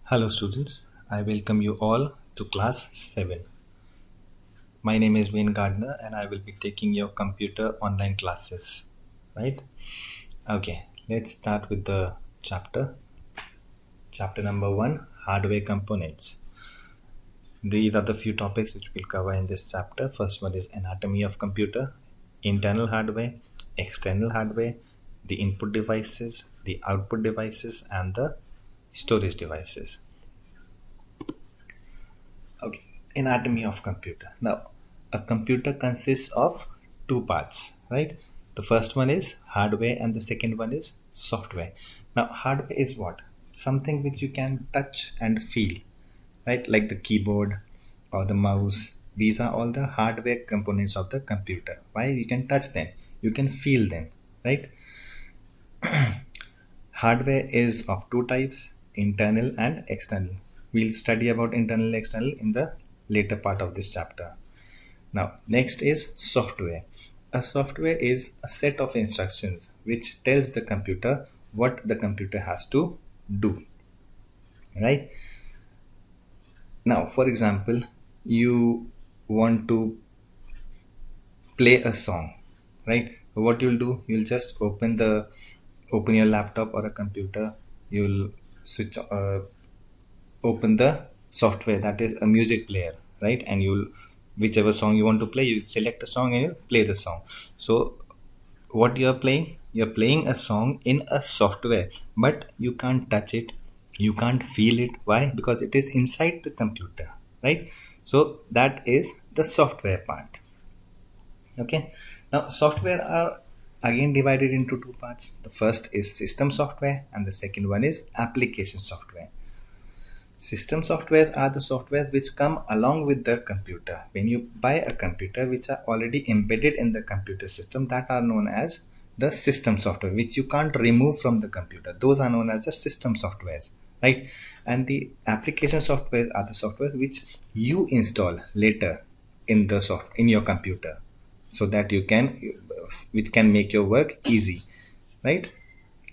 Hello students, I welcome you all to class 7. My name is Wayne Gardner and I will be taking your computer online classes, right? Okay, let's start with the chapter. Chapter number 1, Hardware Components. These are the few topics which we'll cover in this chapter. First one is anatomy of computer, internal hardware, external hardware, the input devices, the output devices and the storage devices. Okay, anatomy of computer. Now, a computer consists of two parts, right? The first one is hardware and the second one is software. Now, hardware is what? Something which you can touch and feel, right? Like the keyboard or the mouse. These are all the hardware components of the computer. Why? You can touch them, you can feel them, right? Hardware is of two types, internal and external. We'll study about internal and external in the later part of this chapter. Now, next is software. A software is a set of instructions which tells the computer what the computer has to do, right? Now, for example, you want to play a song, right? What you'll do, you'll just open your laptop or a computer, you'll switch open the software, that is a music player, right? And you'll whichever song you want to play, you select a song and you play the song. So what you're playing a song in a software, but you can't touch it, you can't feel it. Why? Because it is inside the computer, right? So that is the software part. Okay, now software are again divided into two parts. The first is system software and the second one is application software. System software are the software which come along with the computer. When you buy a computer, which are already embedded in the computer system, that are known as the system software, which you can't remove from the computer. Those are known as the system softwares, right? And the application software are the software which you install later in your computer, so that you can which can make your work easy, right?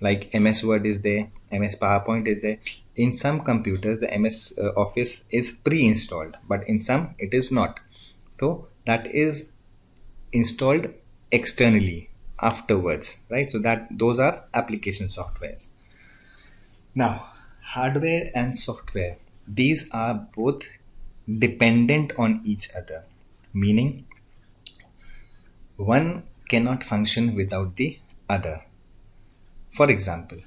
Like MS Word is there, MS PowerPoint is there. In some computers the MS Office is pre-installed, but in some it is not. So that is installed externally afterwards, right? So that those are application softwares. Now, hardware and software, these are both dependent on each other, meaning one cannot function without the other. For example,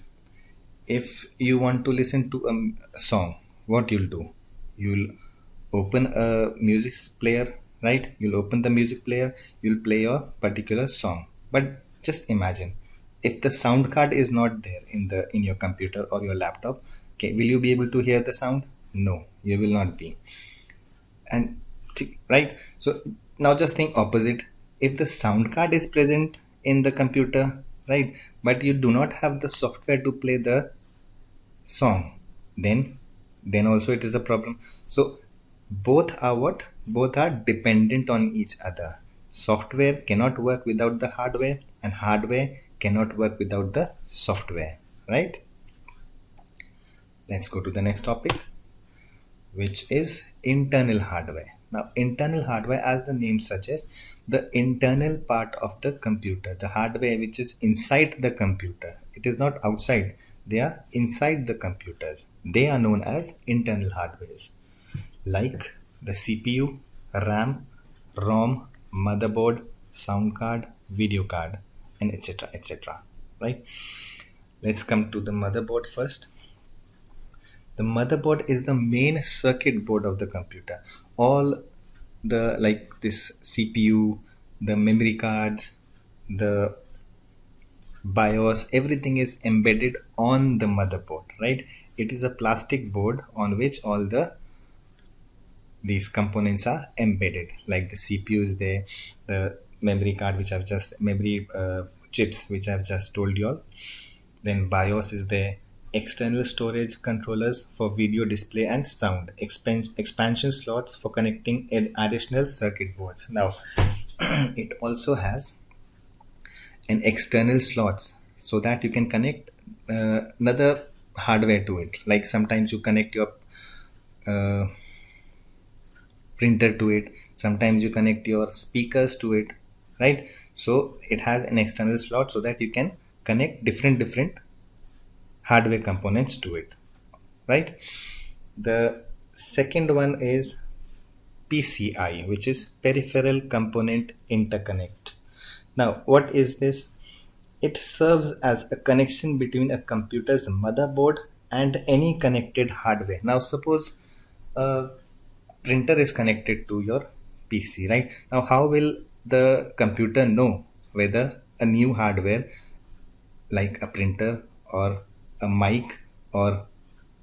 if you want to listen to a song, what you'll do, you'll open a music player, right? You'll open the music player, you'll play a particular song. But just imagine, if the sound card is not there in your computer or your laptop, okay, will you be able to hear the sound? No, you will not be. And right, so now just think opposite. If the sound card is present in the computer, right, but you do not have the software to play the song, then also it is a problem. So both are what? Both are dependent on each other. Software cannot work without the hardware and hardware cannot work without the software, right? Let's go to the next topic, which is internal hardware. Now, internal hardware, as the name suggests, the internal part of the computer, the hardware which is inside the computer. It is not outside, they are inside the computers. They are known as internal hardwares, like the CPU, RAM, ROM, motherboard, sound card, video card, and etc. etc. Right? Let's come to the motherboard first. The motherboard is the main circuit board of the computer. All the, like this CPU, the memory cards, the BIOS, everything is embedded on the motherboard, right? It is a plastic board on which all these components are embedded, like the CPU is there, the memory card which I've just memory chips which I've just told you all, then BIOS is there, external storage controllers for video display and sound, expansion slots for connecting additional circuit boards. Now it also has an external slots so that you can connect another hardware to it. Like sometimes you connect your uh, printer to it, sometimes you connect your speakers to it, right? So it has an external slot so that you can connect different hardware components to it, right? The second one is PCI, which is peripheral component interconnect. Now what is this? It serves as a connection between a computer's motherboard and any connected hardware. Now suppose a printer is connected to your PC, right? Now how will the computer know whether a new hardware like a printer or a mic or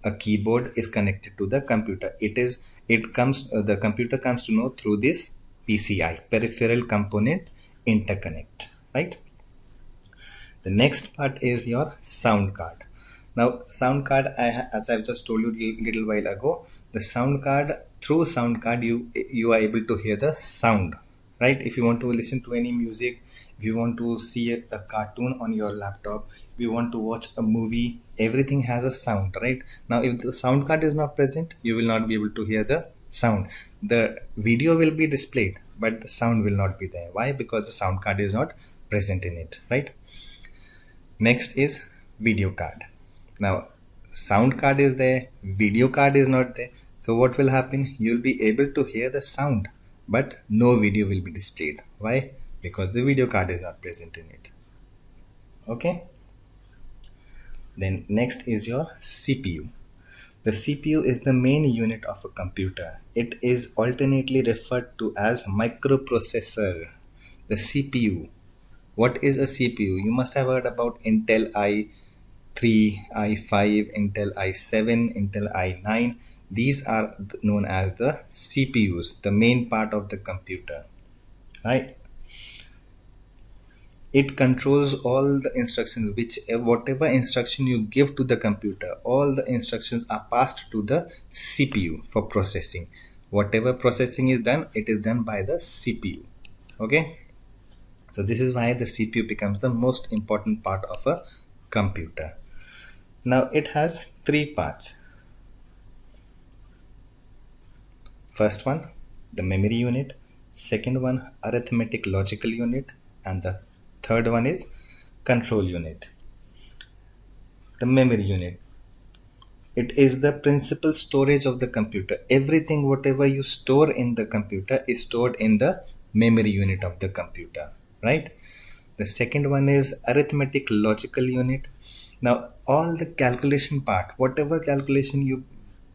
a keyboard is connected to the computer? The computer comes to know through this PCI, peripheral component interconnect, right? The next part is your sound card. Now, sound card, as I've just told you a little while ago, the sound card, through sound card, you are able to hear the sound, right? If you want to listen to any music, if you want to see a cartoon on your laptop, if you want to watch a movie, everything has a sound, right? Now, if the sound card is not present, you will not be able to hear the sound. The video will be displayed, but the sound will not be there. Why? Because the sound card is not present in it, right? Next is video card. Now sound card is there, video card is not there. So what will happen? You'll be able to hear the sound, but no video will be displayed. Why? Because the video card is not present in it. Okay. Then next is your CPU. The CPU is the main unit of a computer. It is alternately referred to as microprocessor. The CPU. What is a CPU? You must have heard about Intel i3, i5, Intel i7, Intel i9. These are known as the CPUs, the main part of the computer, right? It controls all the instructions, whatever instruction you give to the computer, all the instructions are passed to the CPU for processing. Whatever processing is done, it is done by the CPU. Okay. So this is why the CPU becomes the most important part of a computer. Now it has three parts. First one, the memory unit. Second one, arithmetic logical unit. And the third one is control unit. The memory unit. It is the principal storage of the computer. Everything, whatever you store in the computer is stored in the memory unit of the computer, right? The second one is arithmetic logical unit. Now all the calculation part, whatever calculation you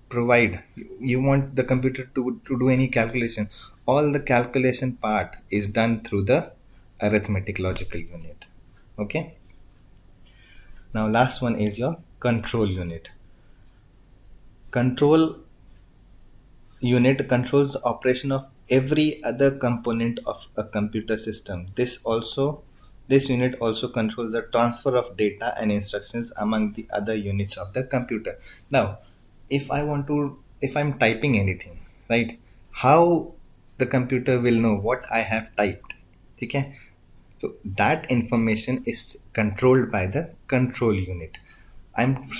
provide, you want the computer to do any calculation, all the calculation part is done through the arithmetic logical unit. Okay. Now last one is your control unit. Control unit controls the operation of every other component of a computer system. This unit also controls the transfer of data and instructions among the other units of the computer. Now if I'm typing anything, right, how the computer will know what I have typed? Okay. So that information is controlled by the control unit.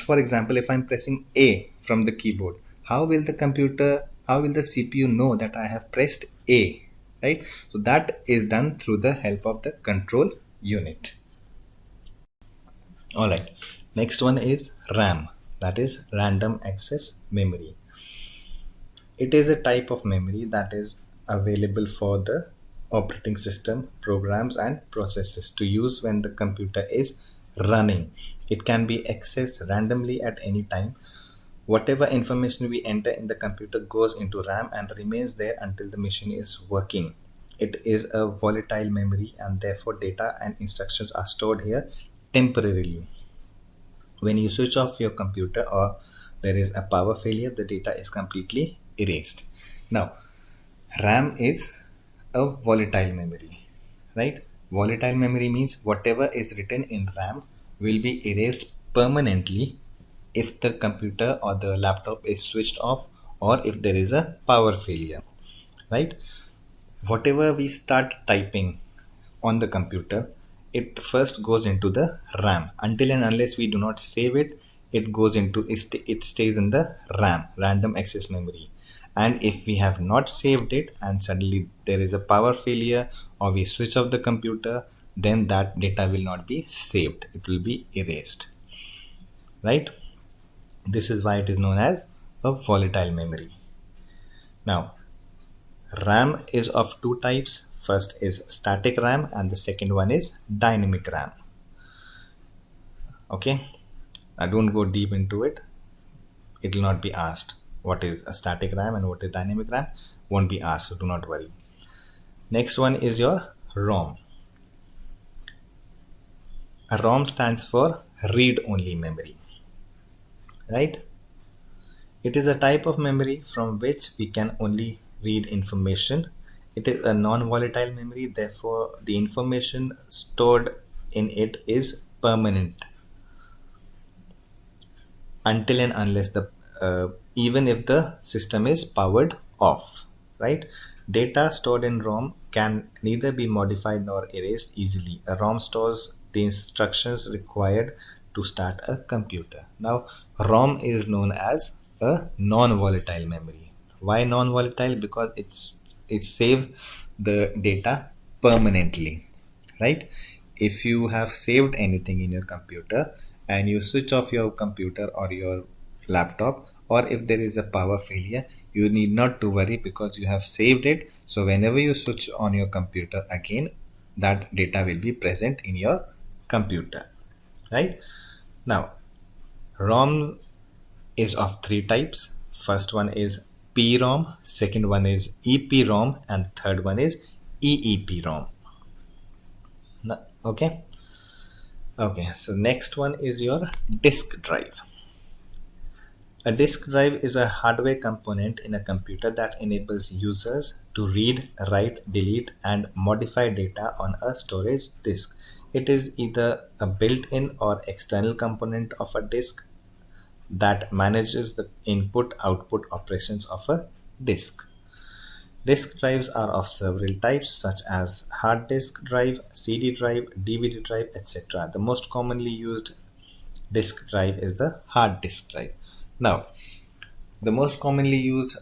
For example, if I'm pressing A from the keyboard, how will the CPU know that I have pressed A, right? So that is done through the help of the control unit. All right. Next one is RAM, that is random access memory. It is a type of memory that is available for the operating system, programs and processes to use when the computer is running. It can be accessed randomly at any time. Whatever information we enter in the computer goes into RAM and remains there until the machine is working. It is a volatile memory and therefore data and instructions are stored here temporarily. When you switch off your computer or there is a power failure, the data is completely erased. Now, RAM is a volatile memory, right? Volatile memory means whatever is written in RAM will be erased permanently if the computer or the laptop is switched off or if there is a power failure, right? Whatever we start typing on the computer, it first goes into the RAM. Until and unless we do not save it, it goes into it stays in the RAM, random access memory. And if we have not saved it and suddenly there is a power failure or we switch off the computer, then that data will not be saved, it will be erased, right? This is why it is known as a volatile memory. Now, RAM is of two types. First is static RAM and the second one is dynamic RAM. Okay, I don't go deep into it. It will not be asked what is a static RAM and what is dynamic RAM. Won't be asked, so do not worry. Next one is your ROM. A ROM stands for read-only memory, right? It is a type of memory from which we can only read information. It is a non-volatile memory, therefore the information stored in it is permanent until and unless even if the system is powered off, right? Data stored in ROM can neither be modified nor erased easily. A ROM stores the instructions required to start a computer. Now, ROM is known as a non-volatile memory. Why non-volatile? Because it saves the data permanently, right? If you have saved anything in your computer and you switch off your computer or your laptop, or if there is a power failure, you need not to worry because you have saved it. So whenever you switch on your computer again, that data will be present in your computer, right? Now, ROM is of three types. First one is PROM, second one is EPROM, and third one is EEPROM. Okay. Okay, so next one is your disk drive. A disk drive is a hardware component in a computer that enables users to read, write, delete, and modify data on a storage disk. It is either a built-in or external component of a disk that manages the input-output operations of a disk. Disk drives are of several types such as hard disk drive, CD drive, DVD drive, etc. The most commonly used disk drive is the hard disk drive. Now, the most commonly used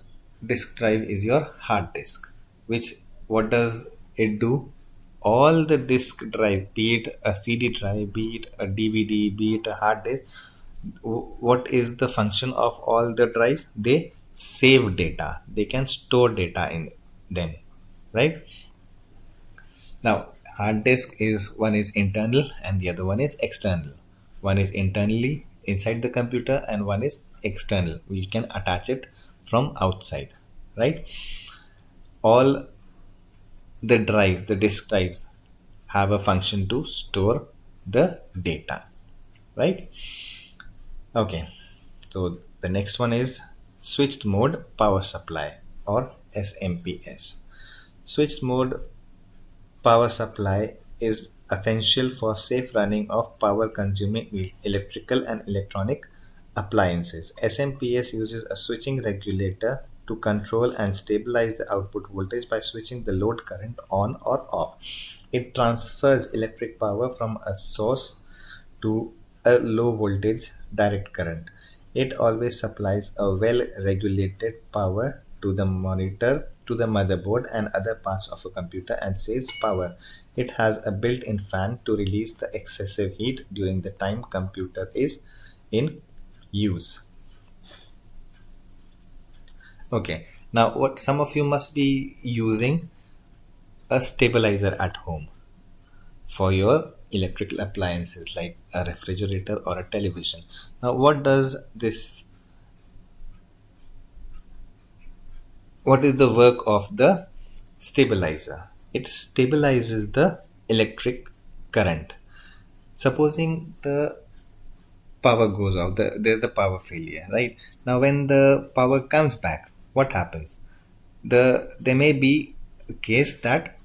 disk drive is your hard disk, which what does it do? All the disk drive, be it a CD drive, be it a DVD, be it a hard disk, what is the function of all the drives? They save data, they can store data in them, right? Now, hard disk is one is internal and the other one is external. One is internally inside the computer and one is external. We can attach it from outside, right? All the drives, the disk drives, have a function to store the data, right? Okay, so the next one is switched mode power supply or SMPS. Switched mode power supply is essential for safe running of power consuming electrical and electronic appliances. SMPS uses a switching regulator to control and stabilize the output voltage by switching the load current on or off. It transfers electric power from a source to a low voltage direct current. It always supplies a well regulated power to the monitor, to the motherboard, and other parts of a computer and saves power. It has a built in fan to release the excessive heat during the time computer is in use. Okay, now what some of you must be using a stabilizer at home for your electrical appliances like a refrigerator or a television. Now, what is the work of the stabilizer? It stabilizes the electric current. Supposing the power goes off, there's the power failure, right? Now, when the power comes back, what happens? There may be a case that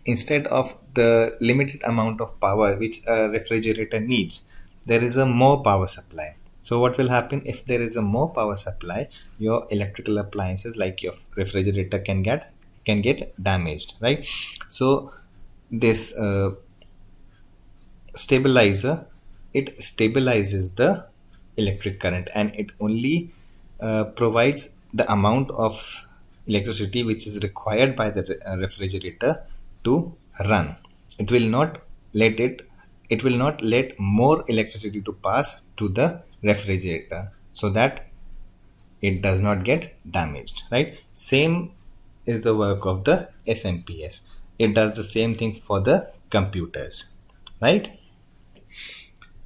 instead of the limited amount of power which a refrigerator needs, there is a more power supply. So what will happen if there is a more power supply? Your electrical appliances like your refrigerator can get damaged, right? So this stabilizer, it stabilizes the electric current, and it only provides the amount of electricity which is required by the refrigerator to run. It will not let more electricity to pass to the refrigerator, so that it does not get damaged, right? Same is the work of the SMPS. It does the same thing for the computers, right?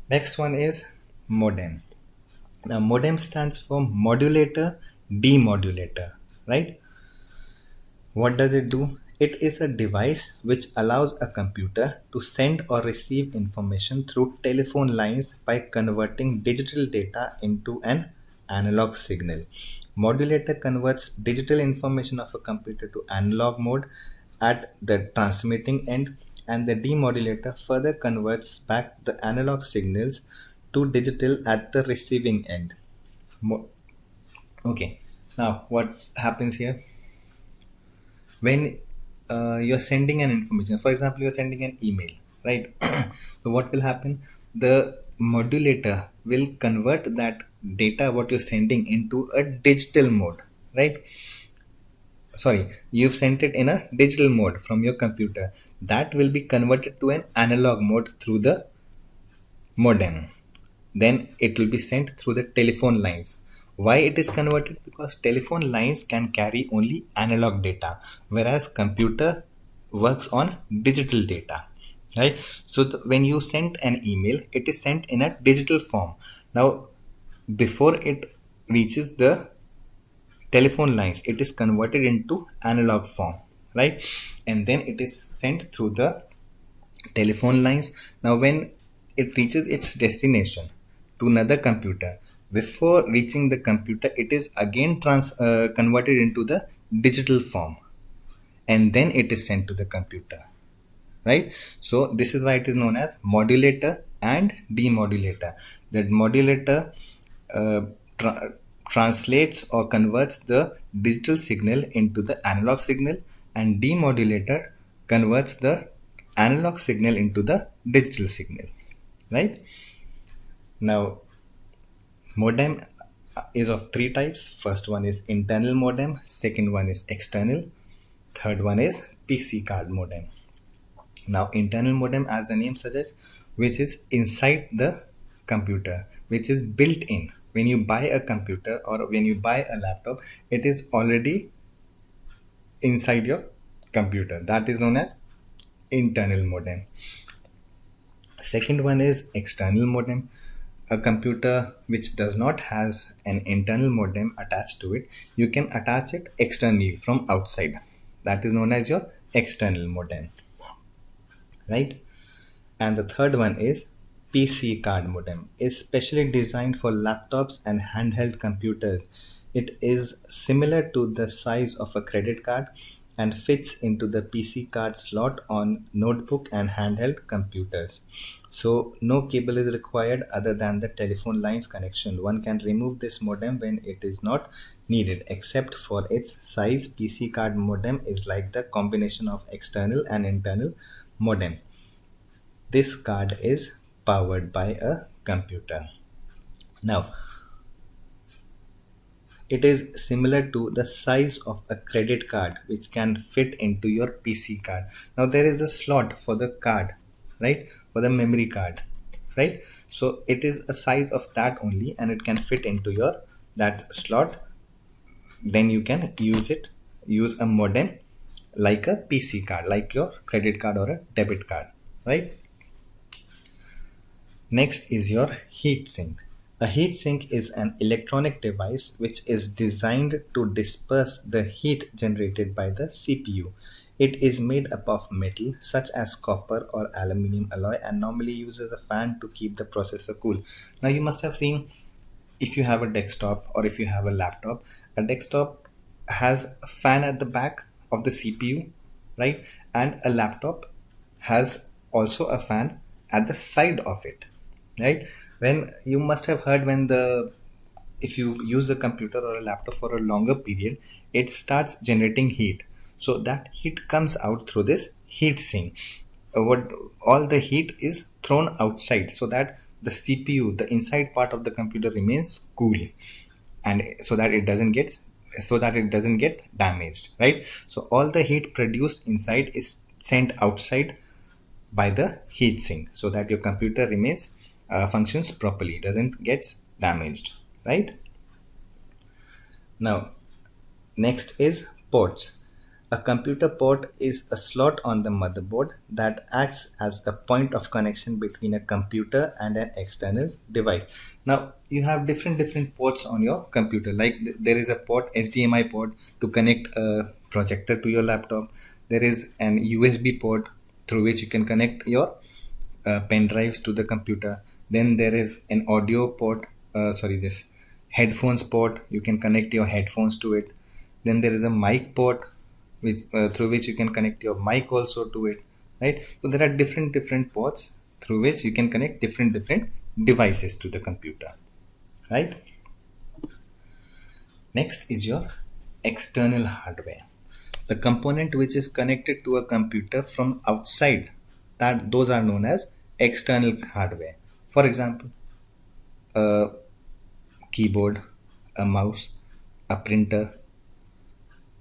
Next one is modem. Now modem stands for modulator demodulator, right? What does it do? It is a device which allows a computer to send or receive information through telephone lines by converting digital data into an analog signal. Modulator converts digital information of a computer to analog mode at the transmitting end, and the demodulator further converts back the analog signals to digital at the receiving end. Okay, now what happens here? When you're sending an information, for example, you're sending an email, right? So what will happen? The modulator will convert that data what you're sending into a digital mode, right? Sorry, you've sent it in a digital mode from your computer. That will be converted to an analog mode through the modem. Then it will be sent through the telephone lines. Why it is converted? Because telephone lines can carry only analog data, whereas computer works on digital data, right? So when you send an email, it is sent in a digital form. Now before it reaches the telephone lines, it is converted into analog form, right? And then it is sent through the telephone lines. Now when it reaches its destination to another computer, before reaching the computer, it is again converted into the digital form, and then it is sent to the computer, right? So this is why it is known as modulator and demodulator. That modulator uh, tra- translates or converts the digital signal into the analog signal, and demodulator converts the analog signal into the digital signal, right? Now modem is of three types. First one is internal modem, second one is external, third one is PC card modem. Now internal modem, as the name suggests, which is inside the computer, which is built in. When you buy a computer or when you buy a laptop, it is already inside your computer. That is known as internal modem. Second one is external modem. A computer which does not has an internal modem attached to it, you can attach it externally from outside. That is known as your external modem, right? And the third one is PC card modem. Is specially designed for laptops and handheld computers. It is similar to the size of a credit card and fits into the PC card slot on notebook and handheld computers. So no cable is required other than the telephone lines connection. One can remove this modem when it is not needed. Except for its size, PC card modem is like the combination of external and internal modem. This card is powered by a computer. Now, it is similar to the size of a credit card which can fit into your PC card. Now, there is a slot for the card, right? For the memory card, right? So, it is a size of that only, and it can fit into your that slot. Then you can use a modem like a PC card, like your credit card or a debit card, right? Next is your heatsink. A heatsink is an electronic device which is designed to disperse the heat generated by the CPU. It is made up of metal such as copper or aluminum alloy and normally uses a fan to keep the processor cool. Now you must have seen, if you have a desktop or if you have a desktop has a fan at the back of the CPU, right? And a laptop has also a fan at the side of it, right? When you must have heard, when the if you use a computer or a laptop for a longer period, it starts generating heat. So that heat comes out through this heat sink. What all the heat is thrown outside, so that the CPU, the inside part of the computer, remains cool, and so that it doesn't get damaged, right? So all the heat produced inside is sent outside by the heat sink, so that your computer remains functions properly, doesn't get damaged, right? Now, next is ports. A computer port is a slot on the motherboard that acts as a point of connection between a computer and an external device. Now, you have different ports on your computer. Like there is a port, HDMI port, to connect a projector to your laptop. There is an USB port through which you can connect your pen drives to the computer. Then there is an audio port, this headphones port, you can connect your headphones to it. Then there is a mic port, which through which you can connect your mic also to it, right? So there are different ports through which you can connect different devices to the computer, right? Next is your external hardware, the component which is connected to a computer from outside, that those are known as external hardware. For example, a keyboard, a mouse, a printer,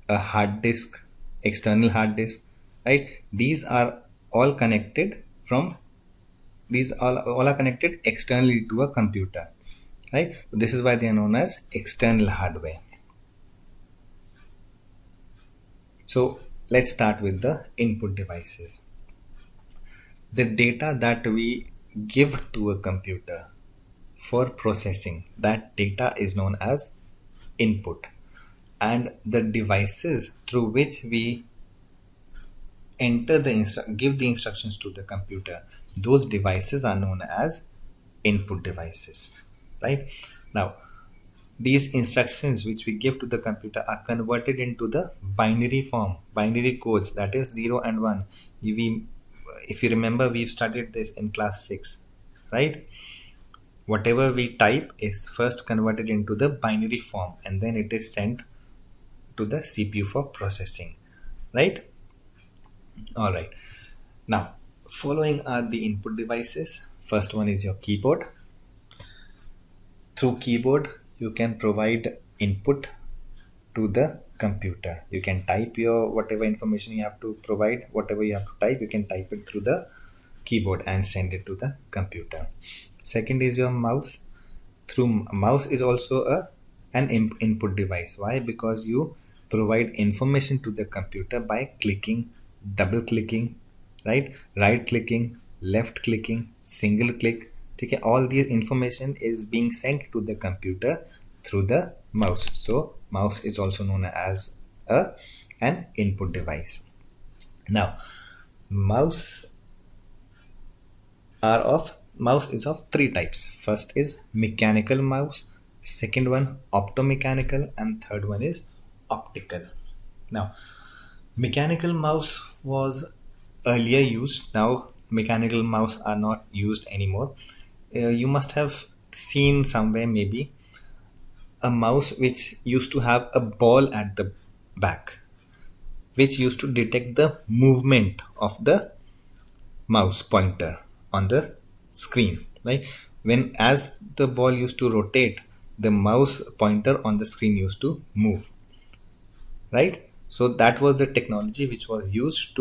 a hard disk, external hard disk, right? These are all connected all are connected externally to a computer, right? So this is why they are known as external hardware. So let's start with the input devices. The data that we give to a computer for processing, that data is known as input, and the devices through which we give the instructions to the computer, those devices are known as input devices, right? Now, these instructions which we give to the computer are converted into the binary form, binary codes, that is 0 and 1. If you remember, we've studied this in class 6, right? Whatever we type is first converted into the binary form, and then it is sent to the CPU for processing, right? All right. Now, following are the input devices. First one is your keyboard. Through keyboard, you can provide input to the computer. You can type your whatever information you have to provide, whatever you have to type, you can type it through the keyboard and send it to the computer. Second is your mouse. Through mouse is also an input device. Why? Because you provide information to the computer by clicking, double clicking, right clicking, left clicking, single click. Okay, all these information is being sent to the computer through the mouse. So mouse is also known as an input device. Now, mouse is of three types. First is mechanical mouse, second one optomechanical, and third one is optical. Now, mechanical mouse was earlier used. Now mechanical mouse are not used anymore. You must have seen somewhere maybe a mouse which used to have a ball at the back, which used to detect the movement of the mouse pointer on the screen, right? When as the ball used to rotate, the mouse pointer on the screen used to move, right? So that was the technology which was used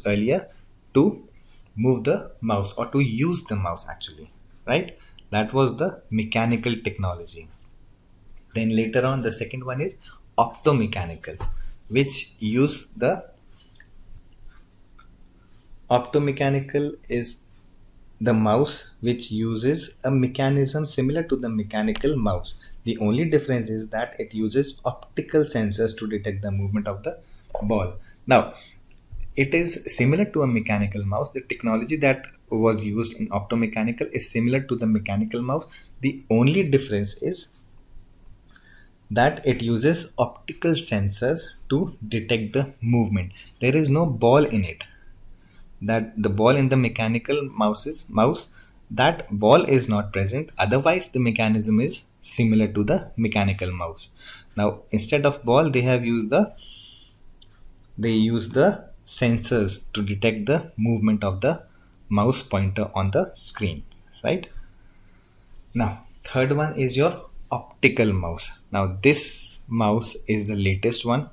earlier to move the mouse, or to use the mouse actually, right? That was the mechanical technology. Then later on, the second one is optomechanical, which use the optomechanical is the mouse which uses a mechanism similar to the mechanical mouse. The only difference is that it uses optical sensors to detect the movement of the ball. Now, it is similar to a mechanical mouse. The technology that was used in optomechanical is similar to the mechanical mouse. The only difference is that it uses optical sensors to detect the movement. There is no ball in it. That the ball in the mechanical mouse, that ball is not present. Otherwise, the mechanism is similar to the mechanical mouse. Now, instead of ball, they use the sensors to detect the movement of the mouse pointer on the screen, right? Now, third one is your optical mouse. Now, this mouse is the latest one,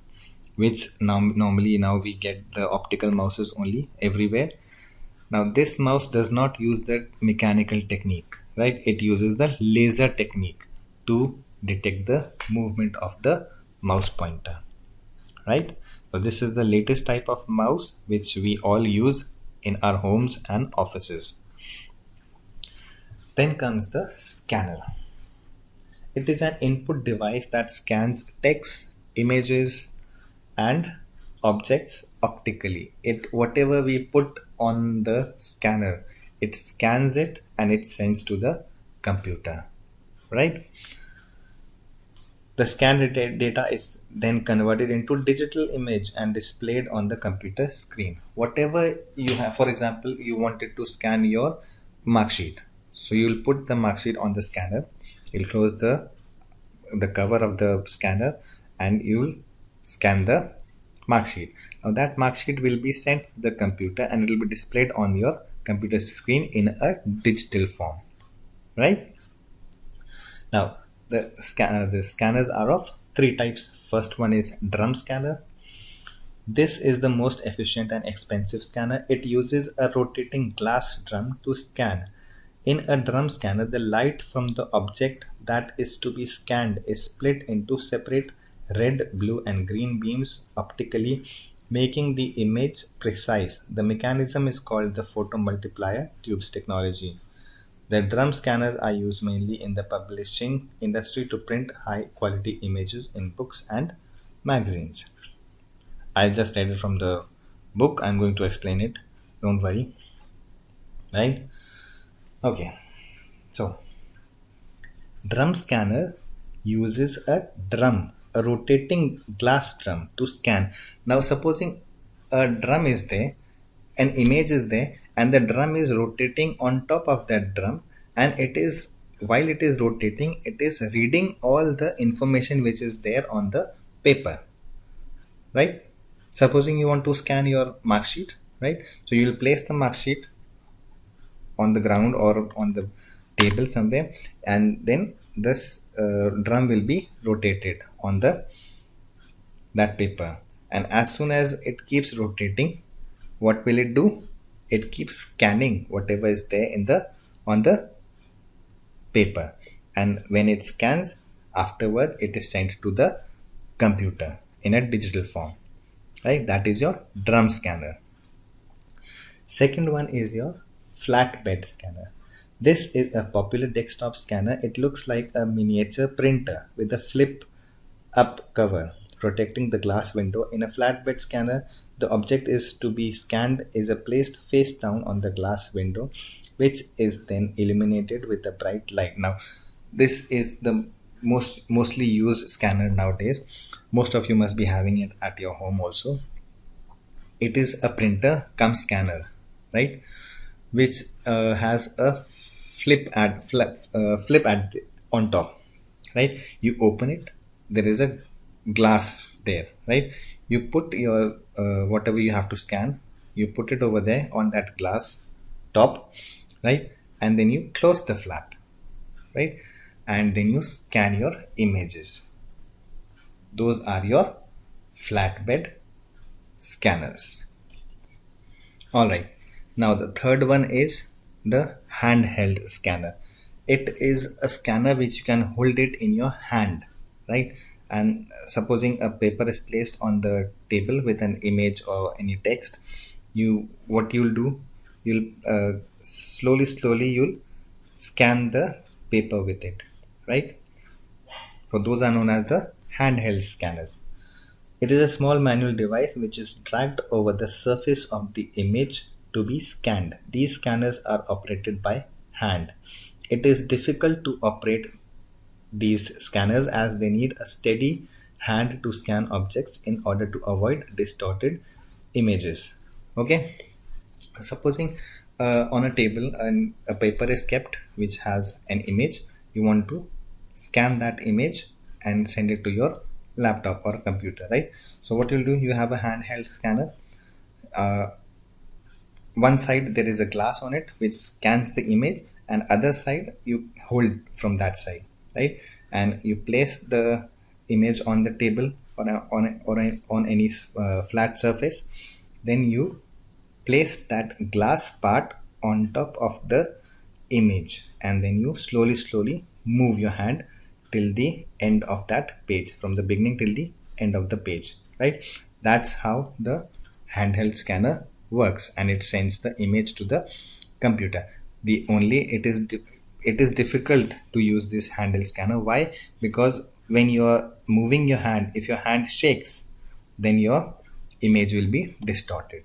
which normally now we get the optical mouses only everywhere. Now, this mouse does not use the mechanical technique, right? It uses the laser technique to detect the movement of the mouse pointer, right? So, this is the latest type of mouse which we all use in our homes and offices. Then comes the scanner. It is an input device that scans text, images, and objects optically. It whatever we put on the scanner, it scans it and it sends to the computer, right? The scanned data is then converted into digital image and displayed on the computer screen. Whatever you have, for example, you wanted to scan your mark sheet, so you'll put the mark sheet on the scanner. You'll close the cover of the scanner and you'll scan the mark sheet. Now that mark sheet will be sent to the computer and it will be displayed on your computer screen in a digital form, right? Now the scanners are of three types. First one is drum scanner. This is the most efficient and expensive scanner. It uses a rotating glass drum to scan. In a drum scanner, the light from the object that is to be scanned is split into separate red, blue, and green beams optically, making the image precise. The mechanism is called the photomultiplier tubes technology. The drum scanners are used mainly in the publishing industry to print high quality images in books and magazines. I just read it from the book. I'm going to explain it. Don't worry. Right? Okay. So, drum scanner uses a rotating glass drum to scan. Now, supposing a drum is there, an image is there, and the drum is rotating on top of that drum, and it is while it is rotating, it is reading all the information which is there on the paper, right? Supposing you want to scan your mark sheet, right? So you'll place the mark sheet on the ground or on the table somewhere, and then this drum will be rotated on the that paper. And as soon as it keeps rotating, what will it do? It keeps scanning whatever is there in the on the paper, and when it scans, afterward it is sent to the computer in a digital form, right? That is your drum scanner. Second one is your flatbed scanner. This is a popular desktop scanner. It looks like a miniature printer with a flip up cover protecting the glass window. In a flatbed scanner, the object is to be scanned is placed face down on the glass window, which is then illuminated with a bright light. Now, this is the mostly used scanner nowadays. Most of you must be having it at your home also. It is a printer cum scanner, right? Which has a flip at on top, right? You open it, there is a glass there, right? You put your whatever you have to scan, you put it over there on that glass top, right? And then you close the flap, right? And then you scan your images. Those are your flatbed scanners. All right. Now the third one is the handheld scanner. It is a scanner which you can hold it in your hand, right? And supposing a paper is placed on the table with an image or any text, you what you'll do, you'll slowly you'll scan the paper with it, right? So those are known as the handheld scanners. It is a small manual device which is dragged over the surface of the image to be scanned. These scanners are operated by hand. It is difficult to operate these scanners as they need a steady hand to scan objects in order to avoid distorted images. Okay, supposing on a table and a paper is kept which has an image, you want to scan that image and send it to your laptop or computer, right? So what you'll do, you have a handheld scanner. uh, One side there is a glass on it which scans the image, and other side you hold from that side, right? And you place the image on the table on any flat surface. Then you place that glass part on top of the image, and then you slowly move your hand till the end of that page, from the beginning till the end of the page, right? That's how the handheld scanner works, and it sends the image to the computer. The only it is difficult to use this handheld scanner. Why? Because when you are moving your hand, if your hand shakes, then your image will be distorted,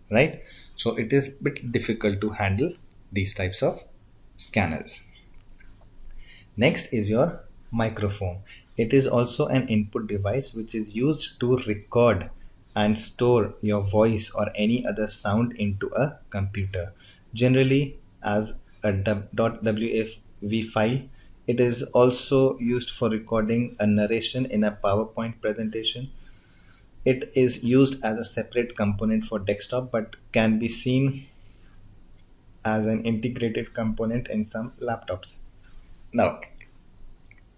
right? So it is a bit difficult to handle these types of scanners. Next is your microphone. It is also an input device which is used to record and store your voice or any other sound into a computer, generally as a .wav file. It is also used for recording a narration in a PowerPoint presentation. It is used as a separate component for desktop, but can be seen as an integrated component in some laptops. Now,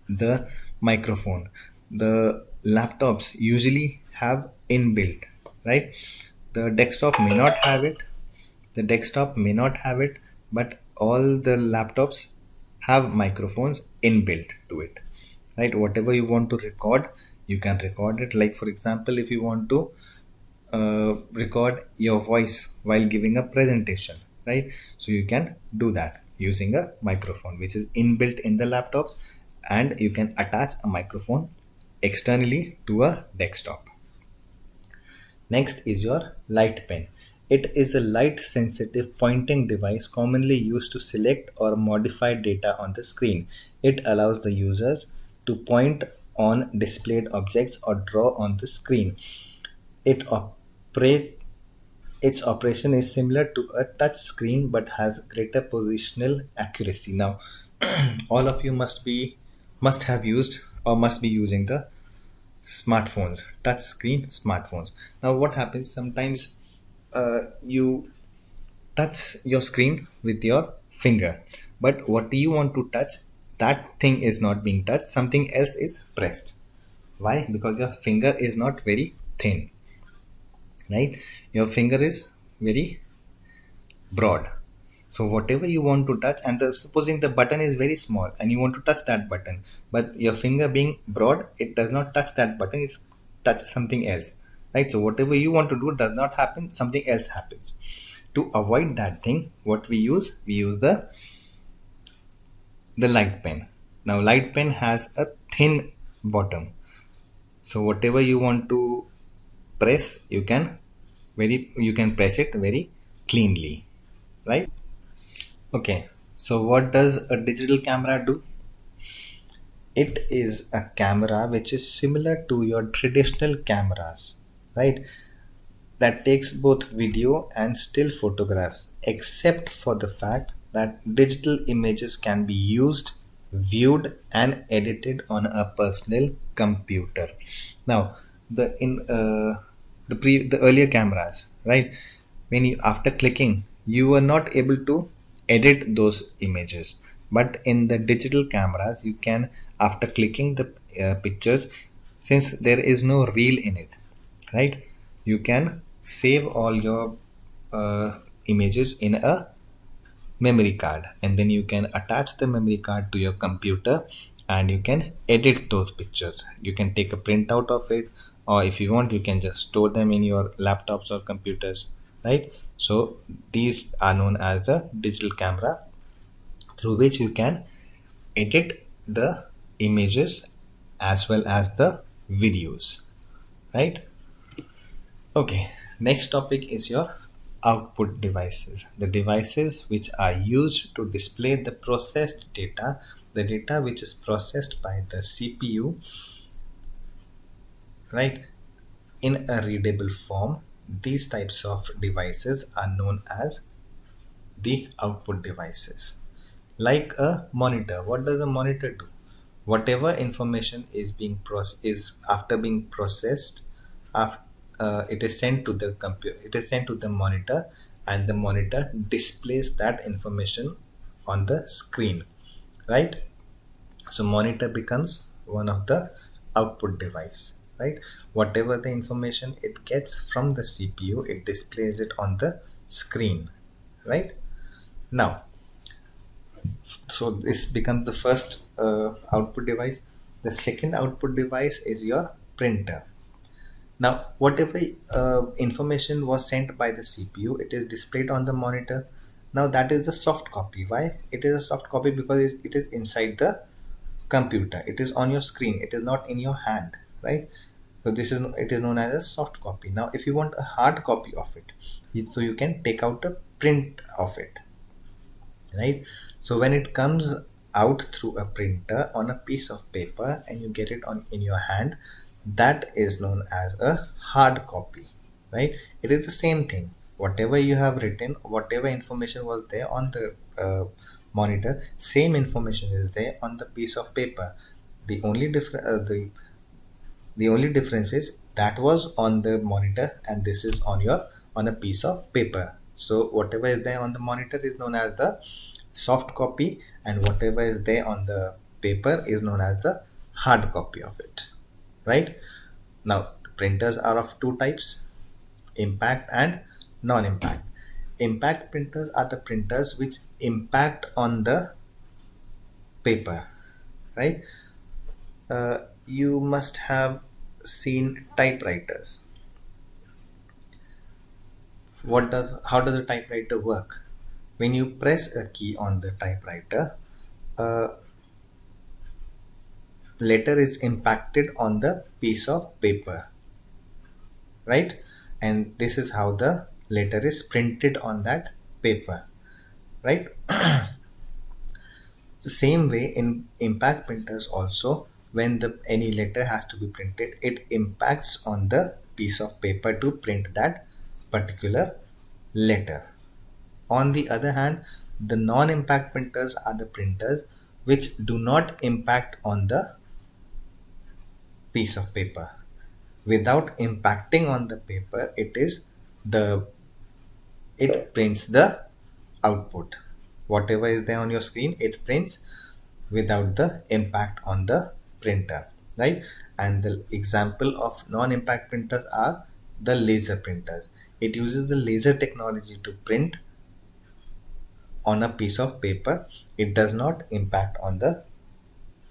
the microphone. The laptops usually have inbuilt, right? The desktop may not have it. The desktop may not have it, but all the laptops have microphones inbuilt to it, right? Whatever you want to record, you can record it. Like for example, if you want to record your voice while giving a presentation, right? So you can do that using a microphone which is inbuilt in the laptops, and you can attach a microphone externally to a desktop. Next is your light pen. It is a light sensitive pointing device commonly used to select or modify data on the screen. It allows the users to point on displayed objects or draw on the screen. It operate Its operation is similar to a touch screen but has greater positional accuracy. Now, all of you must have used or must be using the smartphones, touch screen smartphones. Now, what happens sometimes, you touch your screen with your finger, but what do you want to touch? That thing is not being touched. Something else is pressed. Why? Because your finger is not very thin, right? Your finger is very broad. So whatever you want to touch, and supposing the button is very small and you want to touch that button, but your finger being broad, it does not touch that button, it touches something else, right? So whatever you want to do does not happen, something else happens. To avoid that thing, what we use the light pen. Now light pen has a thin bottom, so whatever you want to press, you can press it very cleanly, right? Okay, so what does a digital camera do? It is a camera which is similar to your traditional cameras, right? That takes both video and still photographs, except for the fact that digital images can be used, viewed, and edited on a personal computer. Now, the earlier cameras, right? When you after clicking, you were not able to edit those images, but in the digital cameras, you can, after clicking the pictures, since there is no reel in it, right? You can save all your images in a memory card, and then you can attach the memory card to your computer and you can edit those pictures. You can take a printout of it, or if you want, you can just store them in your laptops or computers, right? So these are known as the digital camera, through which you can edit the images as well as the videos, right? Okay, next topic is your output devices. The devices which are used to display the processed data, the data which is processed by the CPU, right, in a readable form. These types of devices are known as the output devices. Like a monitor, what does a monitor do? Whatever information is is after being processed, it is sent to the monitor, and the monitor displays that information on the screen, right? So monitor becomes one of the output device, right? Whatever the information it gets from the CPU, it displays it on the screen, right? Now, so this becomes the first output device. The second output device is your printer. Now, whatever information was sent by the CPU, it is displayed on the monitor. Now, that is the soft copy. Why? It is a soft copy because it is inside the computer. It is on your screen. It is not in your hand, right? So it is known as a soft copy. Now, if you want a hard copy of it, so you can take out a print of it, right? So when it comes out through a printer on a piece of paper and you get it on in your hand, that is known as a hard copy, right? It is the same thing. Whatever you have written, whatever information was there on the monitor, same information is there on the piece of paper. The only difference the only difference is that was on the monitor and this is on a piece of paper. So whatever is there on the monitor is known as the soft copy, and whatever is there on the paper is known as the hard copy of it, right? Now, printers are of two types: impact and non-impact. Impact printers are the printers which impact on the paper, right? You must have seen typewriters. How does a typewriter work? When you press a key on the typewriter, a letter is impacted on the piece of paper, right? And this is how the letter is printed on that paper, right? The same way in impact printers also, when any letter has to be printed, it impacts on the piece of paper to print that particular letter. On the other hand, the non-impact printers are the printers which do not impact on the piece of paper. Without impacting on the paper, it prints the output. Whatever is there on your screen, it prints without the impact on the printer, right? And the example of non-impact printers are the laser printers. It uses the laser technology to print on a piece of paper. It does not impact on the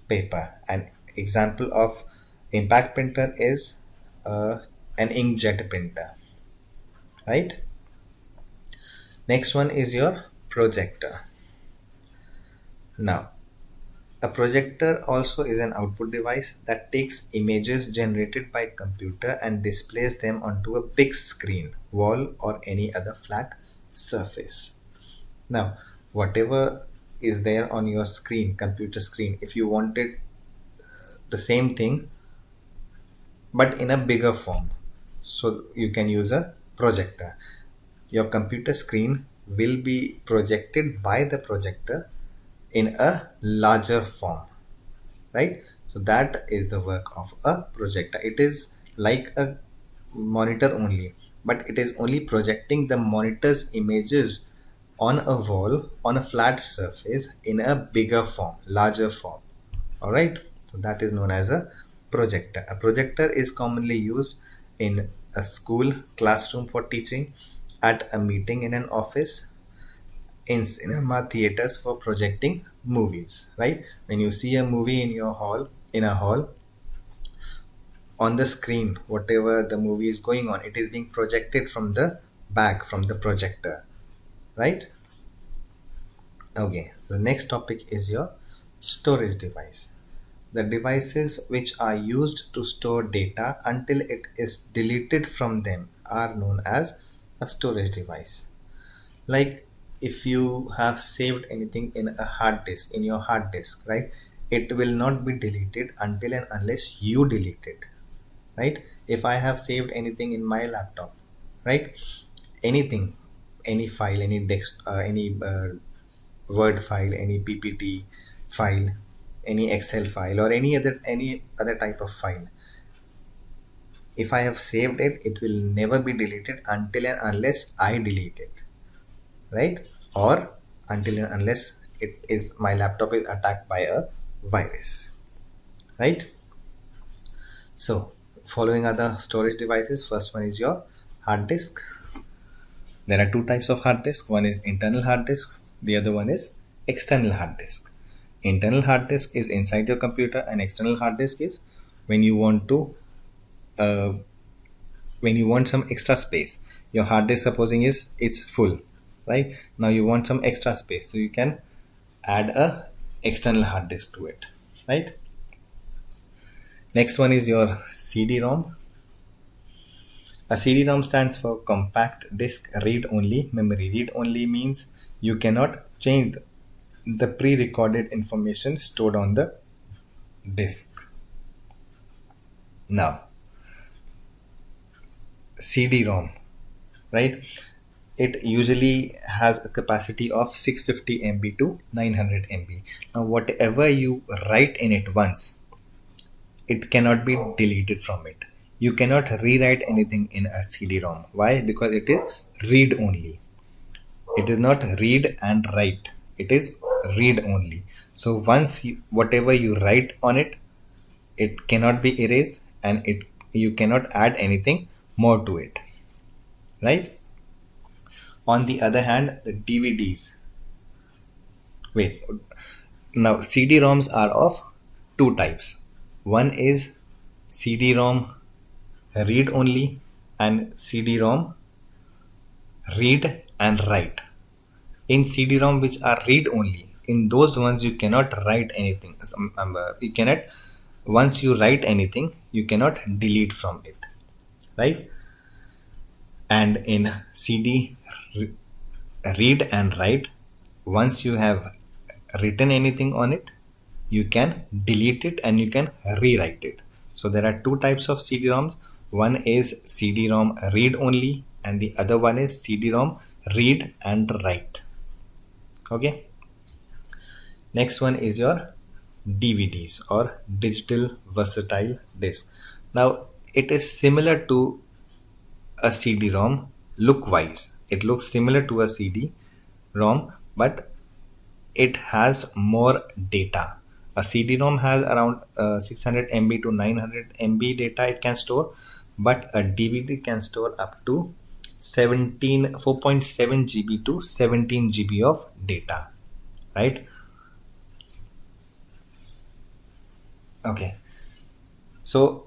paper. An example of impact printer is an inkjet printer, right? Next one is your projector. Now, a projector also is an output device that takes images generated by computer and displays them onto a big screen, wall, or any other flat surface. Now, whatever is there on your screen, computer screen, if you wanted the same thing but in a bigger form, so you can use a projector. Your computer screen will be projected by the projector in a larger form, right? So that is the work of a projector. It is like a monitor only, but it is only projecting the monitor's images on a wall on a flat surface in a bigger form, larger form. All right, so that is known as a projector. A projector is commonly used in a school classroom for teaching, at a meeting in an office, in cinema theaters for projecting movies, right? When you see a movie in a hall, on the screen, whatever the movie is going on, it is being projected from the back, from the projector, right? Okay, so next topic is your storage device. The devices which are used to store data until it is deleted from them are known as a storage device. Like, if you have saved anything in a hard disk, in your hard disk, right, it will not be deleted until and unless you delete it, right? If I have saved anything in my laptop, right, anything, any file, any word file, any ppt file, any excel file, or any other type of file, if I have saved it, it will never be deleted until and unless I delete it, right? Or until and unless my laptop is attacked by a virus, right? So following are the storage devices. First one is your hard disk. There are two types of hard disk. One is internal hard disk, the other one is external hard disk. Internal hard disk is inside your computer, and external hard disk is when you want to uh, when you want some extra space. Your hard disk, supposing is it's full, right? Now you want some extra space, so you can add a external hard disk to it, right? Next one is your CD-ROM. A CD-ROM stands for compact disk read only memory. Read only means you cannot change the pre-recorded information stored on the disk. Now CD-ROM, right? It usually has a capacity of 650 MB to 900 MB. Now whatever you write in it once, it cannot be deleted from it. You cannot rewrite anything in a CD-ROM. Why? Because it is read only. It is not read and write. It is read only. So once whatever you write on it, it cannot be erased, and you cannot add anything more to it, right? On the other hand, the DVDs. Wait. Now CD-ROMs are of two types. One is CD-ROM read only and CD-ROM read and write. In CD-ROM which are read only, in those ones you cannot write anything. You cannot, once you write anything, you cannot delete from it, right? And in CD read and write, once you have written anything on it, you can delete it and you can rewrite it. So there are two types of CD-ROMs. One is CD-ROM read only, and the other one is CD-ROM read and write. Okay. Next one is your DVDs, or digital versatile disc. Now it is similar to a CD-ROM look wise. It looks similar to a CD-ROM, but it has more data. A CD-ROM has around 600 MB to 900 MB data it can store, but a DVD can store up to 4.7 GB to 17 GB of data, right? Okay, so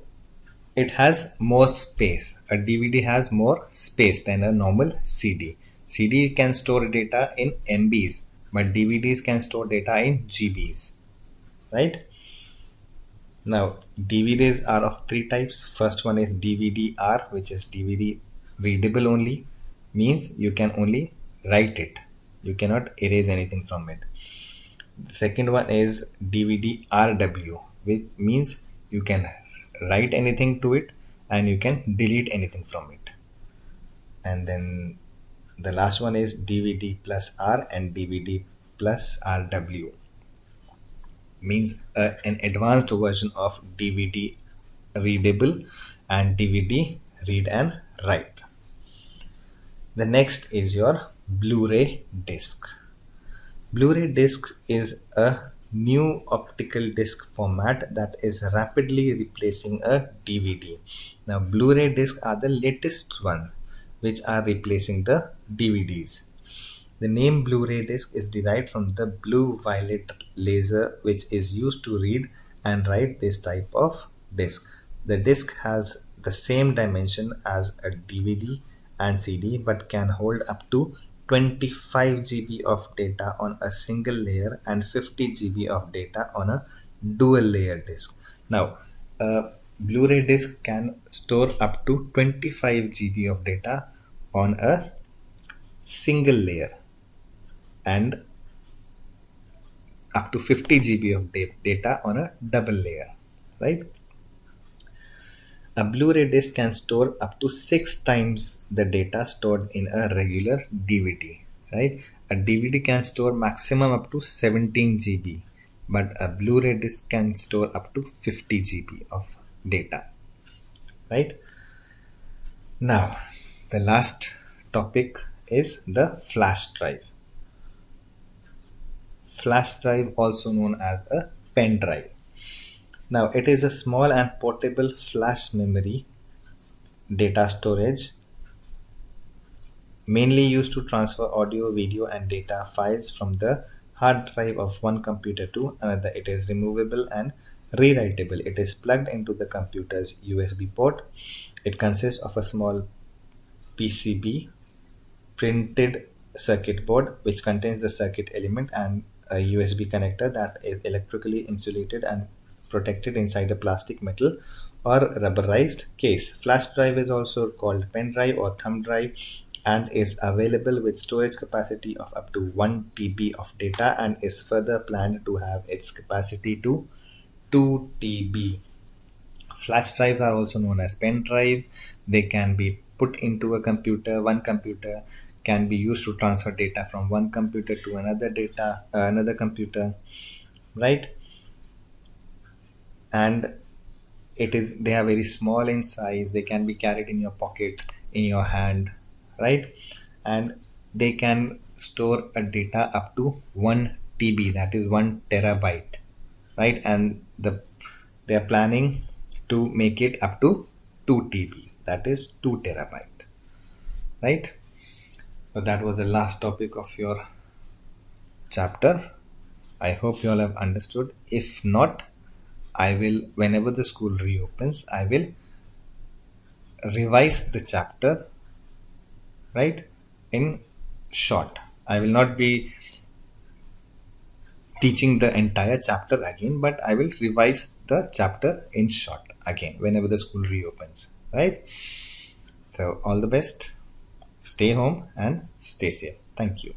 it has more space. A DVD has more space than a normal CD. CD can store data in MBs, but DVDs can store data in GBs, right? Now DVDs are of three types. First one is DVD-R, which is DVD readable only, means you can only write it, you cannot erase anything from it. The second one is DVD-RW, which means you can write anything to it and you can delete anything from it. And then the last one is DVD plus R and DVD plus RW, means an advanced version of DVD readable and DVD read and write. The next is your Blu-ray disc. Blu-ray disc is a new optical disc format that is rapidly replacing a DVD. Now Blu-ray discs are the latest one which are replacing the DVDs. The name Blu-ray disc is derived from the blue-violet laser which is used to read and write this type of disc. The disc has the same dimension as a DVD and CD, but can hold up to 25 GB of data on a single layer and 50 GB of data on a dual layer disc. Now a Blu-ray disc can store up to 25 GB of data on a single layer and up to 50 GB of data on a double layer, right? A Blu-ray disc can store up to 6 times the data stored in a regular DVD, right? A DVD can store maximum up to 17 GB, but a Blu-ray disc can store up to 50 GB of data, right? Now, the last topic is the flash drive. flash drive, also known as a pen drive. Now, it is a small and portable flash memory data storage mainly used to transfer audio, video, and data files from the hard drive of one computer to another. It is removable and rewritable. It is plugged into the computer's USB port. It consists of a small PCB printed circuit board which contains the circuit element and a USB connector that is electrically insulated and protected inside a plastic, metal, or rubberized case. Flash drive is also called pen drive or thumb drive and is available with storage capacity of up to 1 TB of data and is further planned to have its capacity to 2 TB. Flash drives are also known as pen drives. They can be put into a computer. One computer can be used to transfer data from one computer to another computer, right? And they are very small in size. They can be carried in your pocket, in your hand, right? And they can store a data up to 1 TB, that is 1 terabyte, right? And they are planning to make it up to 2 TB, that is 2 terabyte, right? So that was the last topic of your chapter. I hope you all have understood. If not, I will, whenever the school reopens, I will revise the chapter, right, in short. I will not be teaching the entire chapter again, but I will revise the chapter in short again whenever the school reopens, right? So all the best. Stay home and stay safe. Thank you.